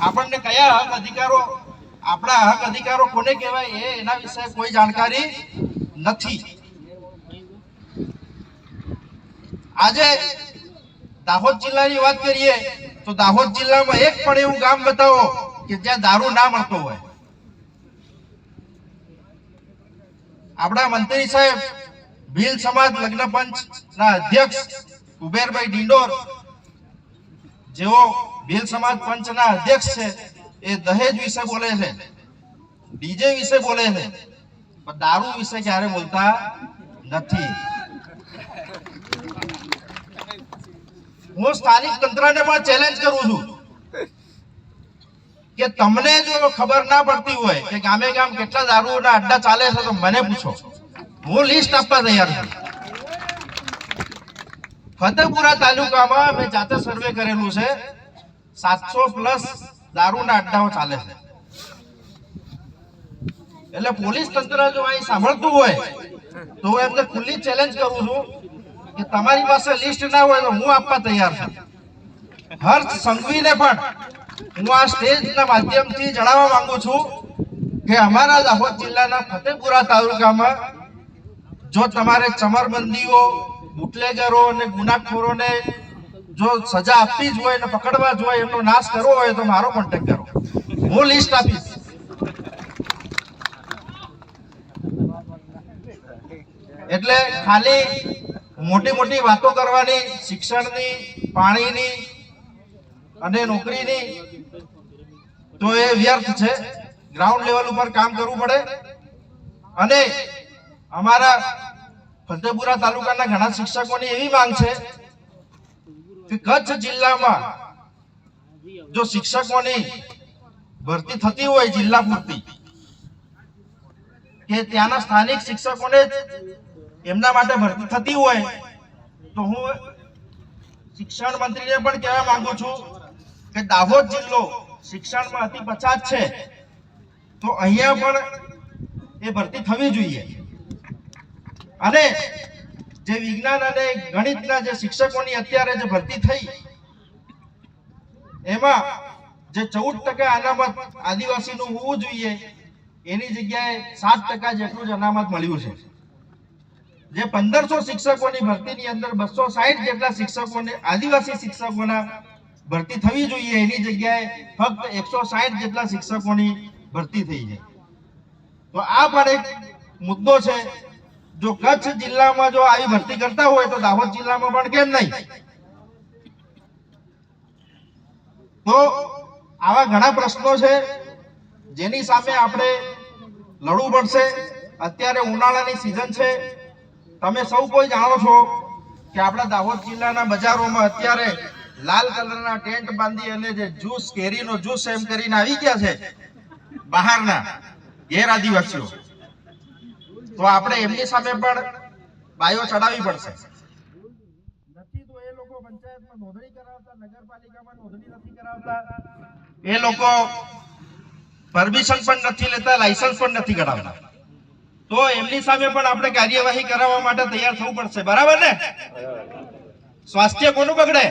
આપણને કયા હક અધિકારો, આપણા હક અધિકારો કોને કહેવાય એના વિશે કોઈ જાણકારી નથી. આજે દાહોદ જિલ્લાની વાત કરીએ તો દાહોદ જિલ્લામાં એક પણ એવું ગામ બતાવો કે જ્યાં દારૂ ના મળતો હોય. આપણા મંત્રી સાહેબ ભીલ સમાજ લગ્ન પંચના અધ્યક્ષ કુબેરભાઈ ડિંડોર, જેઓ ભીલ સમાજ પંચના અધ્યક્ષ છે, એ દહેજ વિશે બોલે છે, ડીજે વિશે બોલે છે, પણ દારૂ વિશે ક્યારે બોલતા નથી. હું સ્થાનિક તંત્રને પણ ચેલેન્જ કરું છું કે તમને જો ખબર ના પડતી હોય કે ગામે ગામ કેટલા દારૂના અડ્ડા ચાલે છે તો મને પૂછો, હું લિસ્ટ આપવા તૈયાર છું. ફતેપુરા તાલુકામાં મેં જાતે સર્વે કરેલું છે, 700+ દારૂના અડ્ડાઓ ચાલે છે. એટલે પોલીસ તંત્ર જો અહીં સાંભળતું હોય તો હું એમને ખુલ્લી ચેલેન્જ કરું છું કે તમારી પાસે લિસ્ટ ના હોય તો હું આપવા તૈયાર છું. હર્ષ સંઘવીને પણ હું આ સ્ટેજના માધ્યમથી જણાવવા માંગુ છું કે અમારા દાહોદ જિલ્લાના ફતેપુરા તાલુકામાં જો તમારે ચમરબંધીઓ, બુટલેગરો અને ગુનાખોરોને જો સજા આપવી જ હોય ને પકડવા જ હોય, એમનો નાશ કરવો હોય તો મારો કોન્ટેક્ટ કરો, હું લિસ્ટ આપીશ. એટલે ખાલી મોટી મોટી વાતો કરવાની, શિક્ષણની, પાણીની અને નોકરીની, તો એ વ્યર્થ છે. ગ્રાઉન્ડ લેવલ ઉપર કામ કરવું પડે. અને અમારા ફતેપુરા તાલુકાના ઘણા શિક્ષકોની એવી માંગ છે કે કચ્છ જિલ્લામાં જો શિક્ષકોની ભરતી થતી હોય જિલ્લા પૂરતી, કે ત્યાંના સ્થાનિક શિક્ષકોને એમના માટે ભરતી થતી હોય, તો હું શિક્ષણ મંત્રીને પણ કહેવા માંગુ છું કે દાહોદ જિલ્લો શિક્ષણમાં અતિ પછાત છે, તો અહીંયા પણ એ ભરતી થવી જોઈએ. અને જે વિજ્ઞાન અને ગણિતના જે શિક્ષકોની અત્યારે જે ભરતી થઈ, એમાં જે 14% અનામત આદિવાસીનું હોવું જોઈએ એની જગ્યાએ 7% જેટલું જ અનામત મળ્યું છે. જે 1500 શિક્ષકોની ભરતીની અંદર 260 જેટલા શિક્ષકોને, આદિવાસી શિક્ષકોના ભરતી થવી જોઈએ, એની જગ્યાએ ફક્ત 160 જેટલા શિક્ષકોની ભરતી થઈ છે. તો આ પણ એક મુદ્દો છે. જો કચ્છ જિલ્લામાં જો આવી ભરતી કરતા હોય તો દાહોદ જિલ્લામાં પણ કેમ નહીં? તો આવા ઘણા પ્રશ્નો છે જેની સામે આપણે લડવું પડશે. અત્યારે ઉનાળાની સિઝન છે. તમે સૌ કોઈ જાણો છો કે આપણા દાહોદ જિલ્લાના બજારોમાં અત્યારે લાલ કલરના ટેન્ટ બાંધી અને જે જ્યુસ, કેરીનો જ્યુસ એમ કરીને આવી ગયા છે બહારના ગેર આદિવાસીઓ. તો આપણે એમની સામે પણ બાયો ચડાવવી પડશે. નથી તો એ લોકો પંચાયતમાં નોંધણી કરાવતા, નગરપાલિકામાં નોંધણી નથી કરાવતા, એ લોકો પરમિશન પણ નથી લેતા, લાયસન્સ પણ નથી કઢાવતા. તો એમની સામે પણ આપણે કાર્યવાહી કરાવવા માટે તૈયાર થવું પડશે. બરાબર ને? સ્વાસ્થ્ય કોનું બગડે?